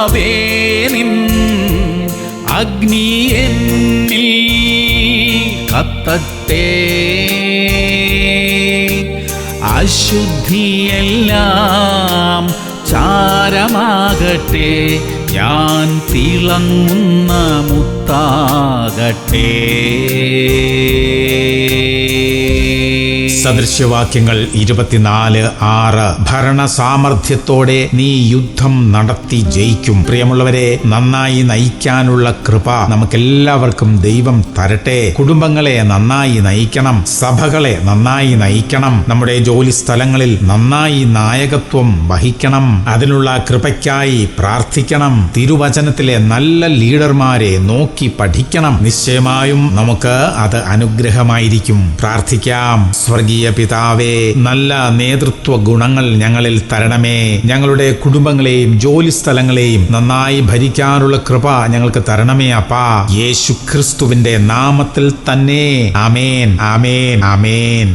കർത്താവേ നിൻ അഗ്നി എന്നിൽ കത്തട്ടെ, അശുദ്ധിയെല്ലാം ചാരമാകട്ടെ, ഞാൻ തിളങ്ങുന്ന മുത്താകട്ടെ. സദൃശ്യവാക്യങ്ങൾ 24:6. ഭരണ സാമർഥ്യത്തോടെ നീ യുദ്ധം നടത്തി ജയിക്കും. പ്രിയമുള്ളവരെ, നന്നായി നയിക്കാനുള്ള കൃപ നമുക്കെല്ലാവർക്കും ദൈവം തരട്ടെ. കുടുംബങ്ങളെ നന്നായി നയിക്കണം, സഭകളെ നന്നായി നയിക്കണം, നമ്മുടെ ജോലി സ്ഥലങ്ങളിൽ നന്നായി നായകത്വം വഹിക്കണം. അതിനുള്ള കൃപയ്ക്കായി പ്രാർത്ഥിക്കണം. തിരുവചനത്തിലെ നല്ല ലീഡർമാരെ നോക്കി പഠിക്കണം. നിശ്ചയമായും നമുക്ക് അത് അനുഗ്രഹമായിരിക്കും. പ്രാർത്ഥിക്കാം. സ്വർഗീയ പിതാവേ, നല്ല നേതൃത്വ ഗുണങ്ങൾ ഞങ്ങളിൽ തരണമേ. ഞങ്ങളുടെ കുടുംബങ്ങളെയും ജോലി സ്ഥലങ്ങളെയും നന്നായി ഭരിക്കാനുള്ള കൃപ ഞങ്ങൾക്ക് തരണമേ അപ്പാ. യേശു ക്രിസ്തുവിന്റെ നാമത്തിൽ തന്നെ. ആമേൻ, ആമേൻ, ആമേൻ.